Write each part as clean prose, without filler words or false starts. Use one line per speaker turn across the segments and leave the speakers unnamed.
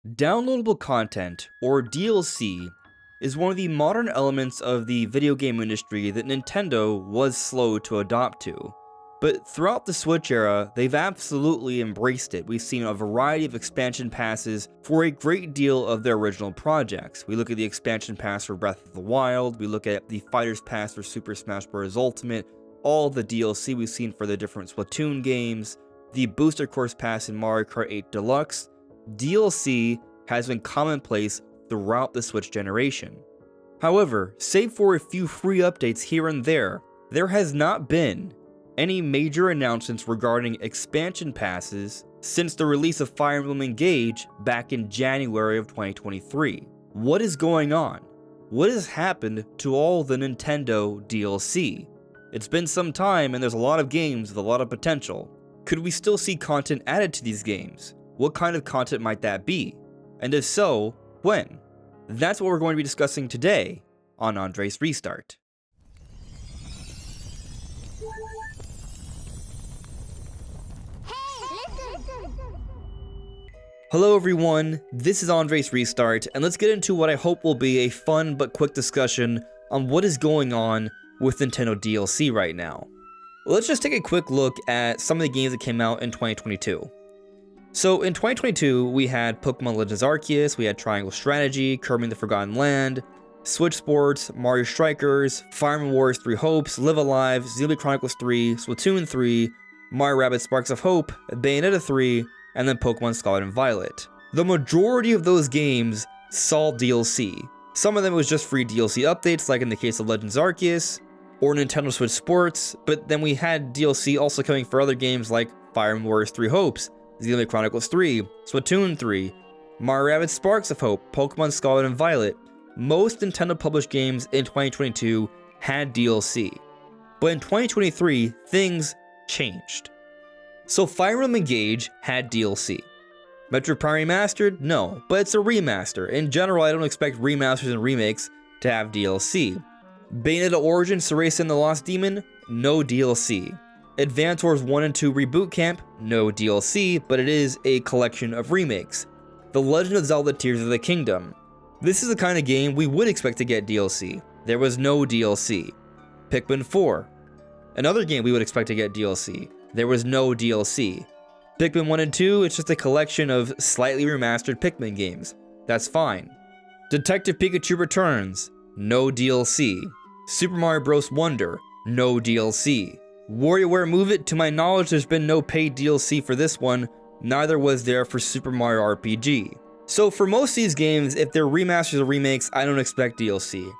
Downloadable content, or DLC, is one of the modern elements of the video game industry that Nintendo was slow to adopt to. But throughout the Switch era, they've absolutely embraced it. We've seen a variety of expansion passes for a great deal of their original projects. We look at the expansion pass for Breath of the Wild, we look at the Fighters Pass for Super Smash Bros. Ultimate, all the DLC we've seen for the different Splatoon games, the Booster Course Pass in Mario Kart 8 Deluxe. DLC has been commonplace throughout the Switch generation. However, save for a few free updates here and there has not been any major announcements regarding expansion passes since the release of Fire Emblem Engage back in January of 2023. What is going on? What has happened to all the Nintendo DLC? It's been some time and there's a lot of games with a lot of potential. Could we still see content added to these games? What kind of content might that be? And if so, when? That's what we're going to be discussing today on AndresRestart. Hello everyone, this is AndresRestart, and let's get into what I hope will be a fun but quick discussion on what is going on with Nintendo DLC right now. Let's just take a quick look at some of the games that came out in 2022. So in 2022, we had Pokemon Legends Arceus, we had Triangle Strategy, Kirby and the Forgotten Land, Switch Sports, Mario Strikers, Fire Emblem Warriors 3 Hopes, Live Alive, Xenoblade Chronicles 3, Splatoon 3, Mario Rabbids Sparks of Hope, Bayonetta 3, and then Pokemon Scarlet and Violet. The majority of those games saw DLC. Some of them was just free DLC updates, like in the case of Legends Arceus, or Nintendo Switch Sports, but then we had DLC also coming for other games like Fire Emblem Warriors 3 Hopes, Xenoblade Chronicles 3, Splatoon 3, Mario Rabbids Sparks of Hope, Pokemon Scarlet and Violet. Most Nintendo published games in 2022 had DLC. But in 2023, things changed. So Fire Emblem Engage had DLC. Metroid Prime Remastered? No, but it's a remaster. In general, I don't expect remasters and remakes to have DLC. Bayonetta Origins, Cereza and the Lost Demon? No DLC. Advance Wars 1 and 2 Reboot Camp? No DLC, but it is a collection of remakes. The Legend of Zelda Tears of the Kingdom. This is the kind of game we would expect to get DLC. There was no DLC. Pikmin 4. Another game we would expect to get DLC. There was no DLC. Pikmin 1 and 2, it's just a collection of slightly remastered Pikmin games. That's fine. Detective Pikachu Returns. No DLC. Super Mario Bros. Wonder. No DLC. WarioWare Move It, to my knowledge, there's been no paid DLC for this one, neither was there for Super Mario RPG. So for most of these games, if they're remasters or remakes, I don't expect DLC.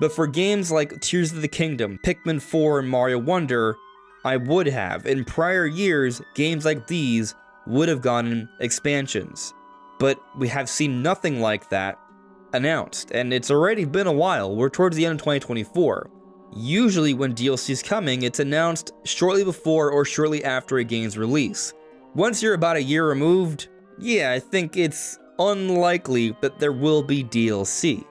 But for games like Tears of the Kingdom, Pikmin 4, and Mario Wonder, I would have. In prior years, games like these would have gotten expansions. But we have seen nothing like that announced, and it's already been a while. We're towards the end of 2024. Usually when DLC is coming, it's announced shortly before or shortly after a game's release. Once you're about a year removed, yeah, I think it's unlikely that there will be DLC.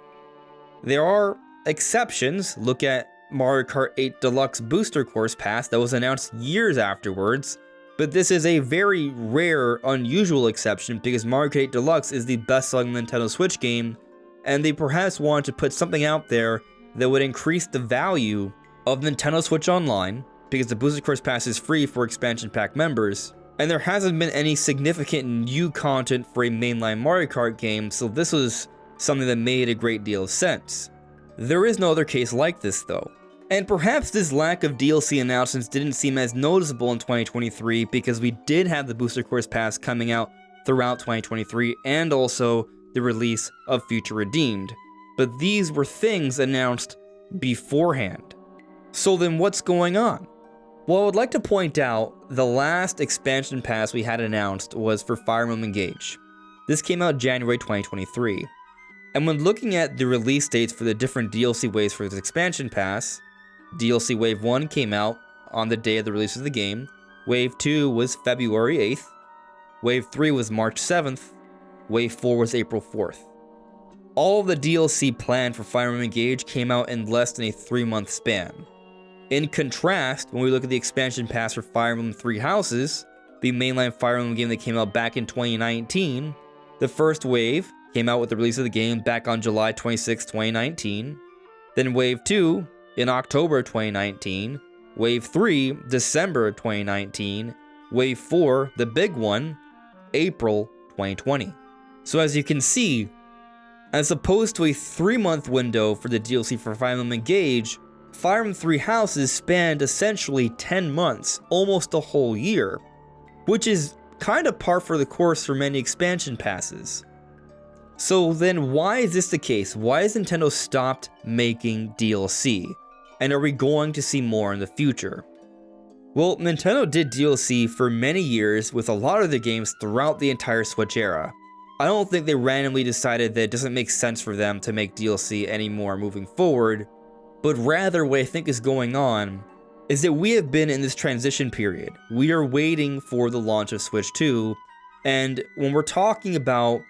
There are exceptions. Look at Mario Kart 8 Deluxe Booster Course Pass that was announced years afterwards, but this is a very rare, unusual exception because Mario Kart 8 Deluxe is the best-selling Nintendo Switch game, and they perhaps wanted to put something out there that would increase the value of Nintendo Switch Online, because the Booster Course Pass is free for expansion pack members, and there hasn't been any significant new content for a mainline Mario Kart game, so this was something that made a great deal of sense. There is no other case like this though. And perhaps this lack of DLC announcements didn't seem as noticeable in 2023 because we did have the Booster Course Pass coming out throughout 2023 and also the release of Future Redeemed. But these were things announced beforehand. So then what's going on? Well, I would like to point out the last expansion pass we had announced was for Fire Emblem Engage. This came out January 2023. And when looking at the release dates for the different DLC waves for this expansion pass, DLC Wave 1 came out on the day of the release of the game, Wave 2 was February 8th, Wave 3 was March 7th, Wave 4 was April 4th. All of the DLC planned for Fire Emblem Engage came out in less than a 3-month span. In contrast, when we look at the expansion pass for Fire Emblem 3 Houses, the mainline Fire Emblem game that came out back in 2019, The first wave came out with the release of the game back on July 26, 2019. Then Wave 2 in October 2019. Wave 3, December 2019. Wave 4, the big one, April 2020. So as you can see, as opposed to a 3-month window for the DLC for Fire Emblem Engage, Fire Emblem Three Houses spanned essentially 10 months, almost a whole year, which is kind of par for the course for many expansion passes. So then why is this the case? Why has Nintendo stopped making DLC? And are we going to see more in the future? Well, Nintendo did DLC for many years with a lot of their games throughout the entire Switch era. I don't think they randomly decided that it doesn't make sense for them to make DLC anymore moving forward, but rather what I think is going on is that we have been in this transition period. We are waiting for the launch of Switch 2, and when we're talking about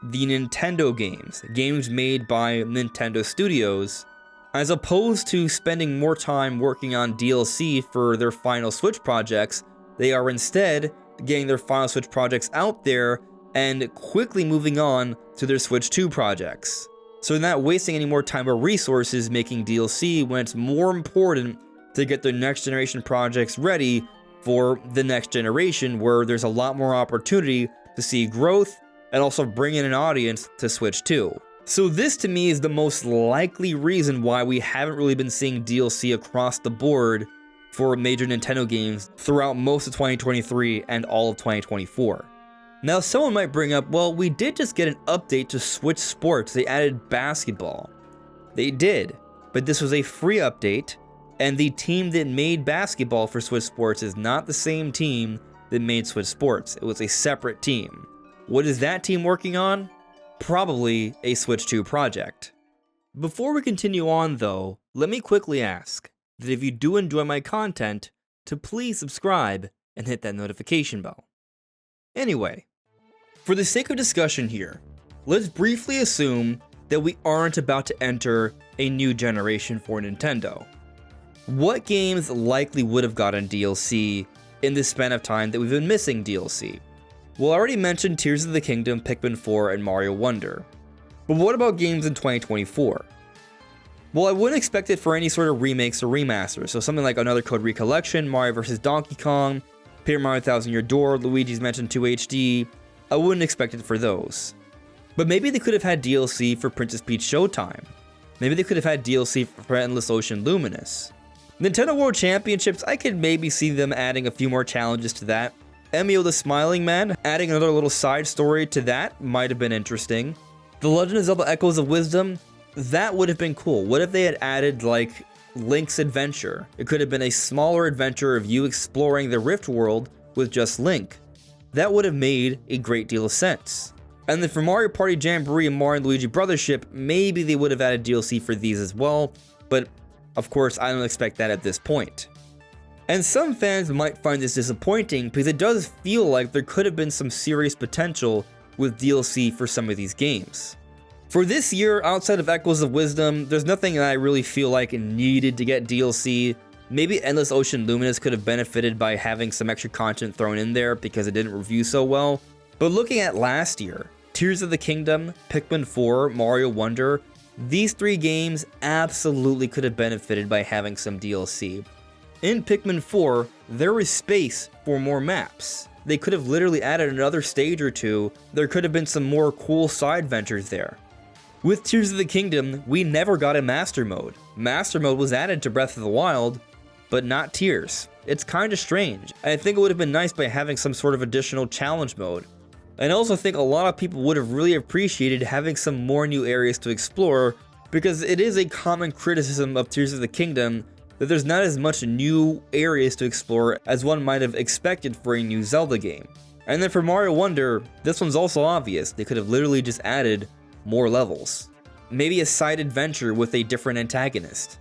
the Nintendo games made by Nintendo Studios, as opposed to spending more time working on DLC for their final Switch projects, they are instead getting their final Switch projects out there and quickly moving on to their Switch 2 projects. So they're not wasting any more time or resources making DLC when it's more important to get their next generation projects ready for the next generation, where there's a lot more opportunity to see growth and also bring in an audience to Switch 2. So this to me is the most likely reason why we haven't really been seeing DLC across the board for major Nintendo games throughout most of 2023 and all of 2024. Now someone might bring up, well, we did just get an update to Switch Sports. They added basketball. They did, but this was a free update, and the team that made basketball for Switch Sports is not the same team that made Switch Sports. It was a separate team. What is that team working on? Probably a Switch 2 project. Before we continue on though, let me quickly ask that if you do enjoy my content, to please subscribe and hit that notification bell. Anyway, for the sake of discussion here, let's briefly assume that we aren't about to enter a new generation for Nintendo. What games likely would have gotten DLC in this span of time that we've been missing DLC? Well, I already mentioned Tears of the Kingdom, Pikmin 4, and Mario Wonder. But what about games in 2024? Well, I wouldn't expect it for any sort of remakes or remasters, so something like Another Code Recollection, Mario vs. Donkey Kong, Paper Mario Thousand Year Door, Luigi's Mansion 2 HD, I wouldn't expect it for those. But maybe they could have had DLC for Princess Peach Showtime. Maybe they could have had DLC for Endless Ocean Luminous. Nintendo World Championships, I could maybe see them adding a few more challenges to that. Emio the Smiling Man, adding another little side story to that might have been interesting. The Legend of Zelda Echoes of Wisdom, that would have been cool. What if they had added like Link's Adventure? It could have been a smaller adventure of you exploring the Rift world with just Link. That would have made a great deal of sense. And then for Mario Party Jamboree and Mario and Luigi Brothership, maybe they would have added DLC for these as well, but of course I don't expect that at this point. And some fans might find this disappointing because it does feel like there could have been some serious potential with DLC for some of these games. For this year, outside of Echoes of Wisdom, there's nothing that I really feel like needed to get DLC. Maybe Endless Ocean Luminous could have benefited by having some extra content thrown in there because it didn't review so well. But looking at last year, Tears of the Kingdom, Pikmin 4, Mario Wonder, these three games absolutely could have benefited by having some DLC. In Pikmin 4, there was space for more maps. They could have literally added another stage or two. There could have been some more cool side ventures there. With Tears of the Kingdom, we never got a Master Mode. Master Mode was added to Breath of the Wild, but not Tears. It's kinda strange. I think it would have been nice by having some sort of additional challenge mode. And I also think a lot of people would have really appreciated having some more new areas to explore, because it is a common criticism of Tears of the Kingdom that there's not as much new areas to explore as one might have expected for a new Zelda game. And then for Mario Wonder, this one's also obvious. They could have literally just added more levels. Maybe a side adventure with a different antagonist.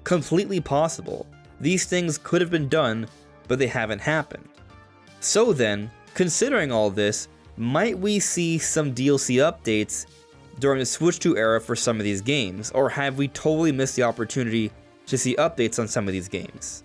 Completely possible. These things could have been done, but they haven't happened. So then, considering all this, might we see some DLC updates during the Switch 2 era for some of these games, or have we totally missed the opportunity to see updates on some of these games?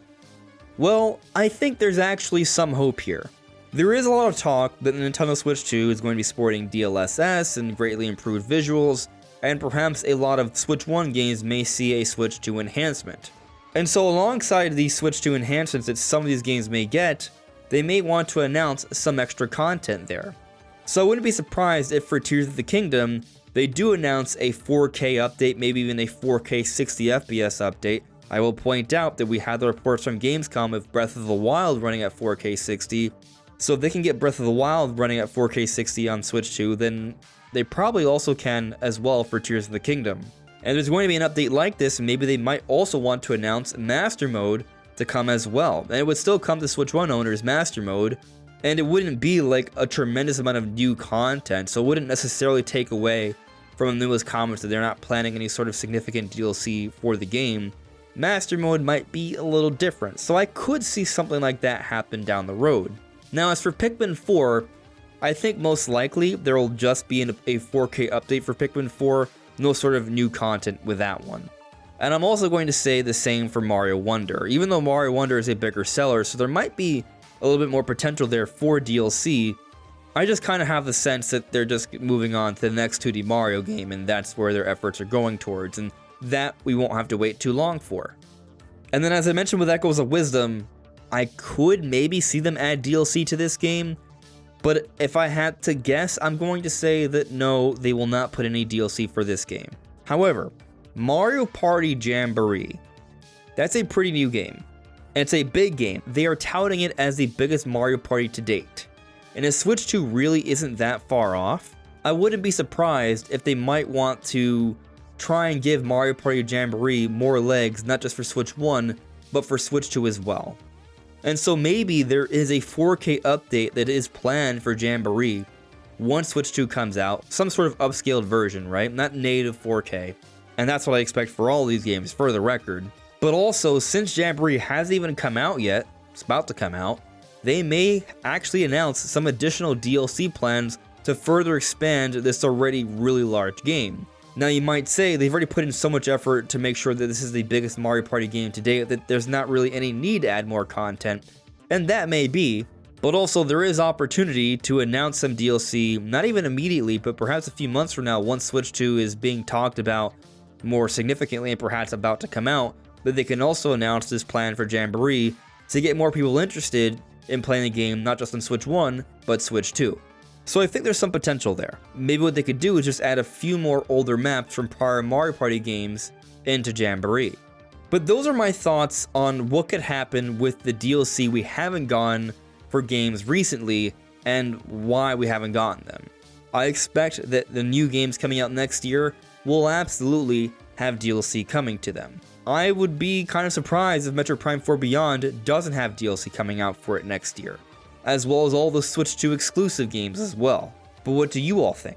Well, I think there's actually some hope here. There is a lot of talk that the Nintendo Switch 2 is going to be sporting DLSS and greatly improved visuals, and perhaps a lot of Switch 1 games may see a Switch 2 enhancement. And so alongside the Switch 2 enhancements that some of these games may get, they may want to announce some extra content there. So I wouldn't be surprised if for Tears of the Kingdom, they do announce a 4K update, maybe even a 4K 60 FPS update. I will point out that we had the reports from Gamescom of Breath of the Wild running at 4K 60, so if they can get Breath of the Wild running at 4K 60 on Switch 2, then they probably also can as well for Tears of the Kingdom. And there's going to be an update like this, and maybe they might also want to announce Master Mode to come as well. And it would still come to Switch 1 owners, Master Mode, and it wouldn't be like a tremendous amount of new content, so it wouldn't necessarily take away from the newest comments that they're not planning any sort of significant DLC for the game. Master Mode might be a little different, so I could see something like that happen down the road. Now, as for Pikmin 4, I think most likely there will just be a 4K update for Pikmin 4, no sort of new content with that one. And I'm also going to say the same for Mario Wonder, even though Mario Wonder is a bigger seller, so there might be a little bit more potential there for DLC. I just kind of have the sense that they're just moving on to the next 2D Mario game, and that's where their efforts are going towards, and that we won't have to wait too long for. And then as I mentioned with Echoes of Wisdom, I could maybe see them add DLC to this game, but if I had to guess, I'm going to say that no, they will not put any DLC for this game. However, Mario Party Jamboree, that's a pretty new game, and it's a big game. They are touting it as the biggest Mario Party to date. And as Switch 2 really isn't that far off, I wouldn't be surprised if they might want to try and give Mario Party Jamboree more legs, not just for Switch 1, but for Switch 2 as well. And so maybe there is a 4K update that is planned for Jamboree once Switch 2 comes out, some sort of upscaled version, right? Not native 4K. And that's what I expect for all these games, for the record. But also, since Jamboree hasn't even come out yet, it's about to come out, they may actually announce some additional DLC plans to further expand this already really large game. Now you might say they've already put in so much effort to make sure that this is the biggest Mario Party game to date that there's not really any need to add more content, and that may be, but also there is opportunity to announce some DLC, not even immediately, but perhaps a few months from now once Switch 2 is being talked about more significantly and perhaps about to come out, that they can also announce this plan for Jamboree to get more people interested in playing the game not just on Switch 1, but Switch 2. So I think there's some potential there. Maybe what they could do is just add a few more older maps from prior Mario Party games into Jamboree. But those are my thoughts on what could happen with the DLC we haven't gotten for games recently and why we haven't gotten them. I expect that the new games coming out next year will absolutely have DLC coming to them. I would be kind of surprised if Metroid Prime 4 Beyond doesn't have DLC coming out for it next year, as well as all the Switch 2 exclusive games as well. But what do you all think?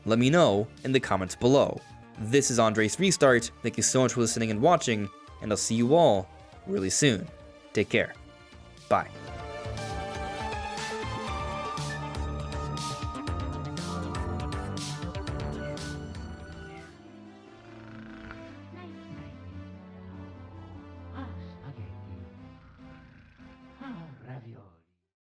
Let me know in the comments below. This is AndresRestart. Thank you so much for listening and watching, and I'll see you all really soon. Take care. Bye.